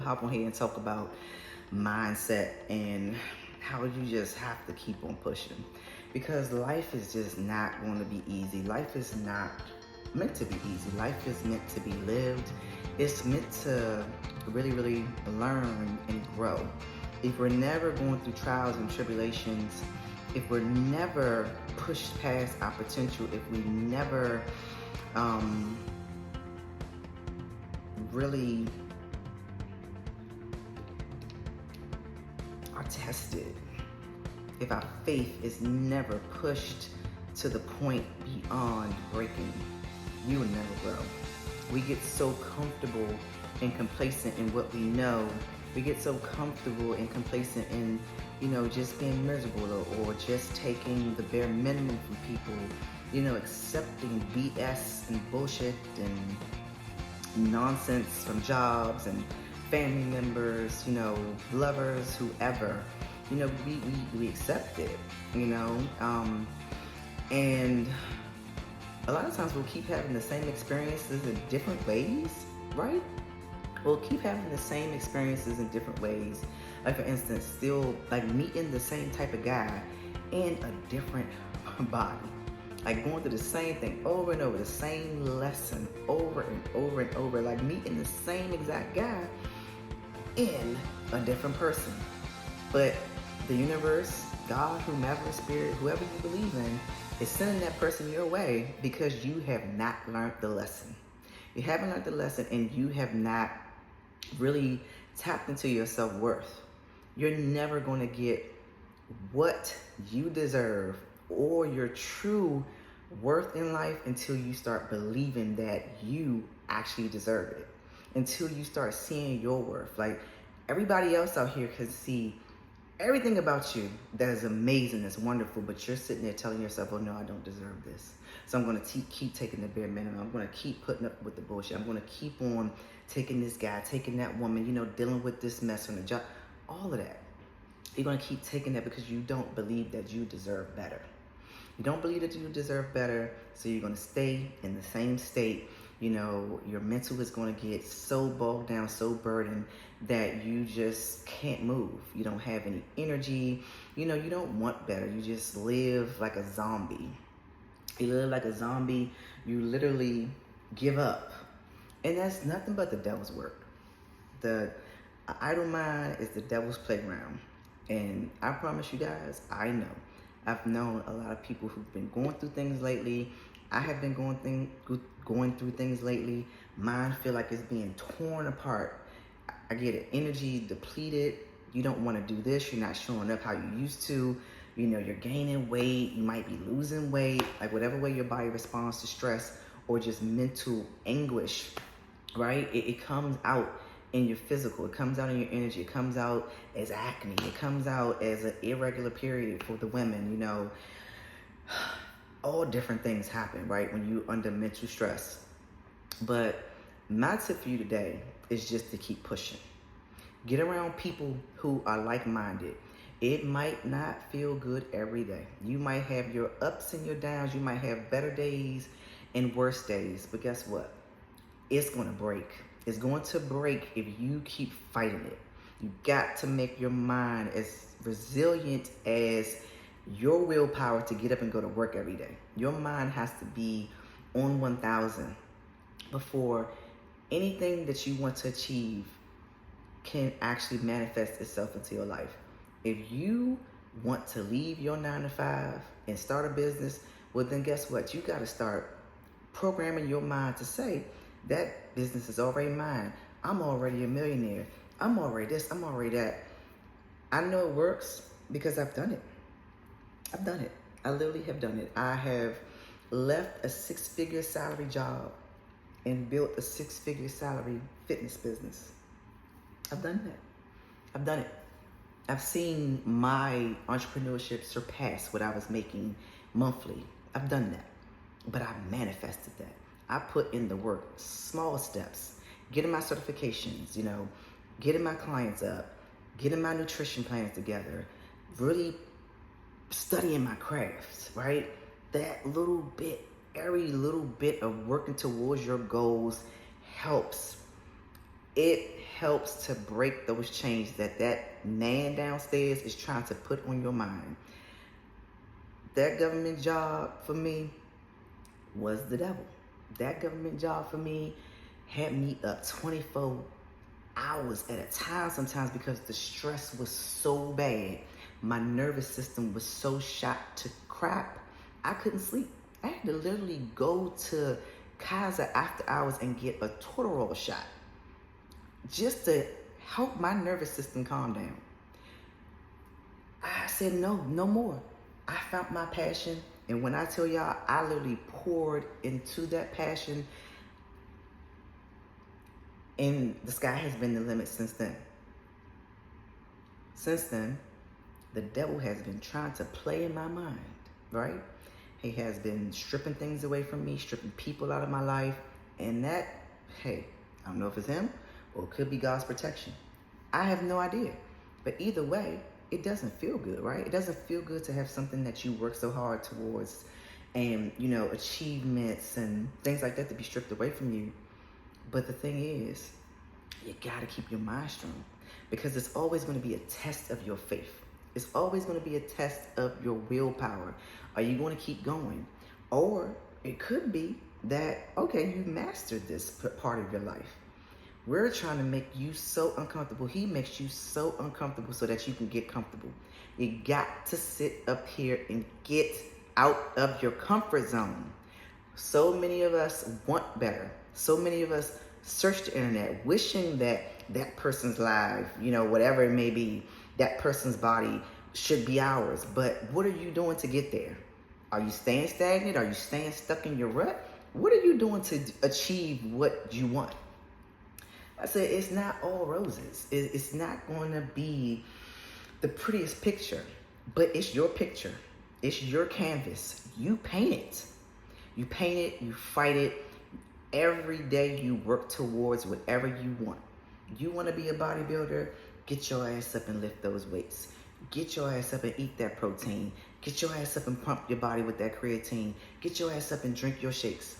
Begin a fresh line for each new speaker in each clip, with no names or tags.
hop on here and talk about mindset and how you just have to keep on pushing, because life is just not going to be easy. Life is not meant to be easy. Life is meant to be lived. It's meant to really learn and grow. If we're never going through trials and tribulations, if we're never pushed past our potential, if we never um, really are tested, if our faith is never pushed to the point beyond breaking, we will never grow. We get so comfortable and complacent in what we know. We get so comfortable and complacent in, just being miserable, or just taking the bare minimum from people, accepting BS and bullshit and nonsense from jobs and family members, lovers, whoever. We accept it, and a lot of times we'll keep having the same experiences in different ways, right? We'll keep having the same experiences in different ways. Like, for instance, still like meeting the same type of guy in a different body. Like going through the same thing over and over, the same lesson over and over and over, like meeting the same exact guy in a different person. But the universe, God, whomever, spirit, whoever you believe in, is sending that person your way because you have not learned the lesson. You haven't learned the lesson, and you have not really tapped into your self-worth. You're never going to get what you deserve or your true worth in life until you start believing that you actually deserve it. Until you start seeing your worth. Like, everybody else out here can see everything about you that is amazing, that's wonderful, but you're sitting there telling yourself, oh no, I don't deserve this. So I'm going to keep taking the bare minimum. I'm going to keep putting up with the bullshit. I'm going to keep on taking this guy, taking that woman, dealing with this mess on the job. All of that. You're going to keep taking that because you don't believe that you deserve better. You don't believe that you deserve better, so you're going to stay in the same state. Your mental is going to get so bogged down, so burdened that you just can't move. You don't have any energy. You don't want better. You just live like a zombie. You live like a zombie. You literally give up. And that's nothing but the devil's work. The idle mind is the devil's playground. And I promise you guys, I know. I've known a lot of people who've been going through things lately. I have been going through things lately. Mine feel like it's being torn apart. I get it. Energy depleted. You don't want to do this. You're not showing up how you used to. You're gaining weight. You might be losing weight. Like, whatever way your body responds to stress or just mental anguish, right? It comes out in your physical. It comes out in your energy. It comes out as acne. It comes out as an irregular period for the women, all different things happen, right, when you're under mental stress. But my tip for you today is just to keep pushing. Get around people who are like-minded. It might not feel good every day. You might have your ups and your downs. You might have better days and worse days. But guess what? It's going to break. It's going to break if you keep fighting it. You got to make your mind as resilient as your willpower to get up and go to work every day. Your mind has to be on 1,000 before anything that you want to achieve can actually manifest itself into your life. If you want to leave your 9 to 5 and start a business, well then guess what? You got to start programming your mind to say, that business is already mine. I'm already a millionaire. I'm already this, I'm already that. I know it works because I've done it. I've done it. I literally have done it. I have left a 6-figure salary job and built a 6-figure salary fitness business. I've done that. I've done it. I've seen my entrepreneurship surpass what I was making monthly. I've done that. But I've manifested that. I put in the work, small steps, getting my certifications, getting my clients up, getting my nutrition plans together, really studying my crafts, right? That little bit, every little bit of working towards your goals helps. It helps to break those chains that man downstairs is trying to put on your mind. That government job for me was the devil. That government job for me had me up 24 hours at a time sometimes because the stress was so bad. My nervous system was so shot to crap. I couldn't sleep. I had to literally go to Kaiser after hours and get a Toradol shot just to help my nervous system calm down. I said, no more. I found my passion. And when I tell y'all, I literally poured into that passion. And the sky has been the limit since then. Since then, the devil has been trying to play in my mind, right? He has been stripping things away from me, stripping people out of my life. And that, hey, I don't know if it's him or it could be God's protection. I have no idea. But either way, it doesn't feel good, right? It doesn't feel good to have something that you work so hard towards and, achievements and things like that to be stripped away from you. But the thing is, you gotta keep your mind strong because it's always gonna be a test of your faith. It's always gonna be a test of your willpower. Are you gonna keep going? Or it could be that, okay, you mastered this part of your life. We're trying to make you so uncomfortable. He makes you so uncomfortable so that you can get comfortable. You got to sit up here and get out of your comfort zone. So many of us want better. So many of us search the internet wishing that that person's life, whatever it may be, that person's body should be ours. But what are you doing to get there? Are you staying stagnant? Are you staying stuck in your rut? What are you doing to achieve what you want? I said, it's not all roses. It's not going to be the prettiest picture, but it's your picture. It's your canvas. You paint it. You paint it, you fight it. Every day you work towards whatever you want. You want to be a bodybuilder? Get your ass up and lift those weights. Get your ass up and eat that protein. Get your ass up and pump your body with that creatine. Get your ass up and drink your shakes.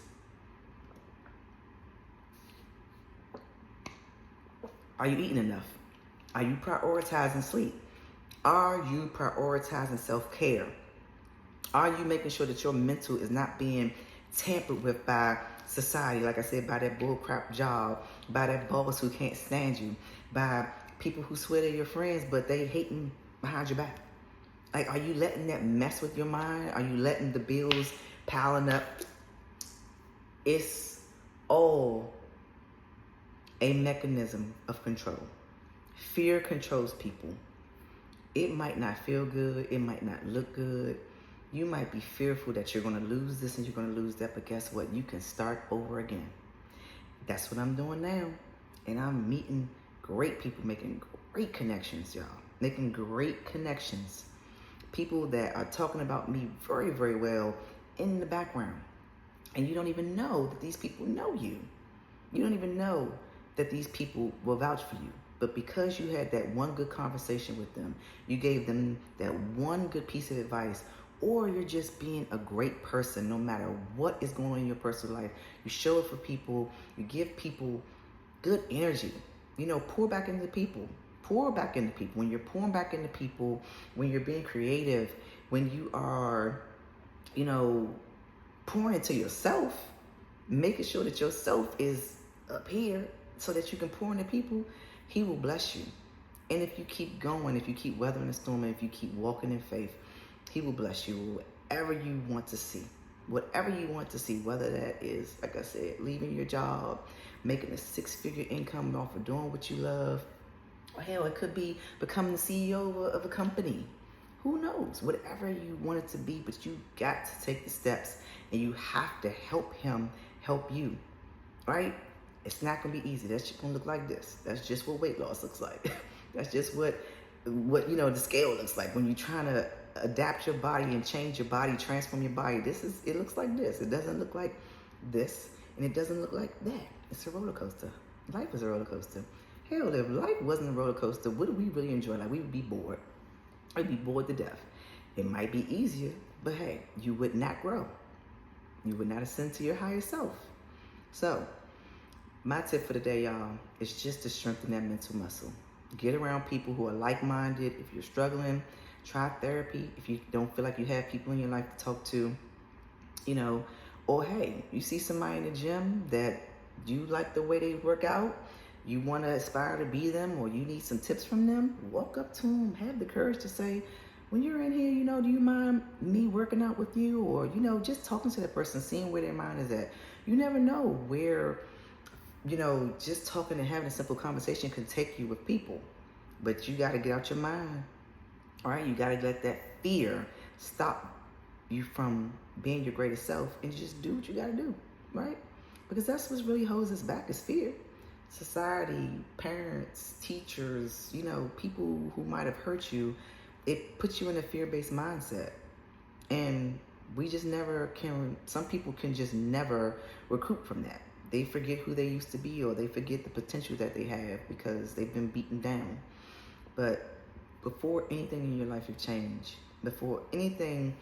Are you eating enough? Are you prioritizing sleep? Are you prioritizing self-care? Are you making sure that your mental is not being tampered with by society, like I said, by that bullcrap job, by that boss who can't stand you, by people who swear they're your friends, but they hating behind your back? Like, are you letting that mess with your mind? Are you letting the bills piling up? It's all a mechanism of control. Fear controls people. It might not feel good. It might not look good. You might be fearful that you're going to lose this and you're going to lose that, but guess what? You can start over again. That's what I'm doing now. And I'm meeting great people, making great connections, y'all. Making great connections. People that are talking about me very, very well in the background. And you don't even know that these people know you. You don't even know that these people will vouch for you. But because you had that one good conversation with them, you gave them that one good piece of advice, or you're just being a great person no matter what is going on in your personal life. You show it for people. You give people good energy. Pour back into people. Pour back into people. When you're pouring back into people, when you're being creative, when you are, pouring into yourself, making sure that yourself is up here so that you can pour into people, he will bless you. And if you keep going, if you keep weathering the storm, and if you keep walking in faith, he will bless you whatever you want to see. Whatever you want to see, whether that is, like I said, leaving your job, making a 6-figure income off of doing what you love, or hell, it could be becoming the CEO of a company. Who knows? Whatever you want it to be, but you got to take the steps and you have to help him help you, right? It's not going to be easy. That's just going to look like this. That's just what weight loss looks like. That's just what the scale looks like when you're trying to adapt your body and change your body, transform your body. It looks like this. It doesn't look like this, and it doesn't look like that. It's a roller coaster. Life is a roller coaster. Hell, if life wasn't a roller coaster, would we really enjoy it? Like, we would be bored. We'd be bored to death. It might be easier, but hey, you would not grow. You would not ascend to your higher self. So, My tip for the day, y'all, is just to strengthen that mental muscle. Get around people who are like-minded. If you're struggling, try therapy. If you don't feel like you have people in your life to talk to, you know, or hey, you see somebody in the gym that you like the way they work out, you want to aspire to be them, or you need some tips from them, walk up to them, have the courage to say, when you're in here, do you mind me working out with you? Or, just talking to that person, seeing where their mind is at. You never know where, just talking and having a simple conversation can take you with people. But you got to get out your mind. All right, you got to let that fear stop you from being your greatest self and just do what you got to do, right? Because that's what really holds us back is fear. Society, parents, teachers, people who might have hurt you, it puts you in a fear-based mindset. And we just never can, some people can just never recoup from that. They forget who they used to be, or they forget the potential that they have because they've been beaten down. But before anything in your life can change, before anything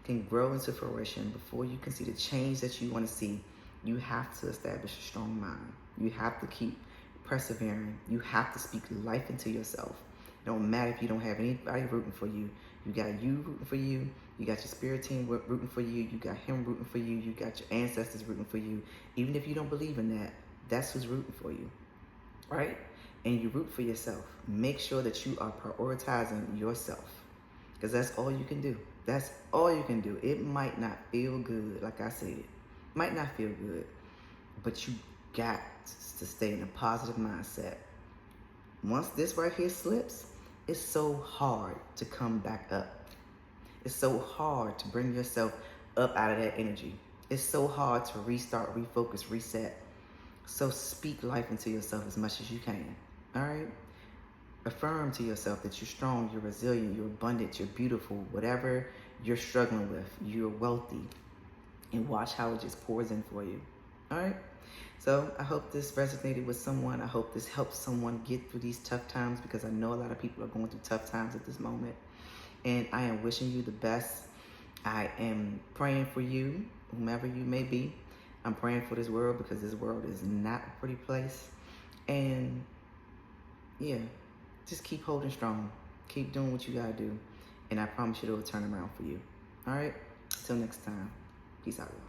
can grow into fruition, before you can see the change that you want to see, you have to establish a strong mind. You have to keep persevering. You have to speak life into yourself. It don't matter if you don't have anybody rooting for you. You got you rooting for you. You got your spirit team rooting for you. You got him rooting for you. You got your ancestors rooting for you. Even if you don't believe in that, that's who's rooting for you, right? And you root for yourself. Make sure that you are prioritizing yourself, because that's all you can do. That's all you can do. It might not feel good, like I said. It might not feel good, but you got to stay in a positive mindset. Once this right here slips, it's so hard to come back up. It's so hard to bring yourself up out of that energy. It's so hard to restart, refocus, reset. So speak life into yourself as much as you can. All right? Affirm to yourself that you're strong, you're resilient, you're abundant, you're beautiful. Whatever you're struggling with, you're wealthy. And watch how it just pours in for you. All right? So I hope this resonated with someone. I hope this helps someone get through these tough times, because I know a lot of people are going through tough times at this moment. And I am wishing you the best. I am praying for you, whomever you may be. I'm praying for this world, because this world is not a pretty place. And yeah, just keep holding strong. Keep doing what you gotta do. And I promise you it'll turn around for you. All right? Until next time. Peace out.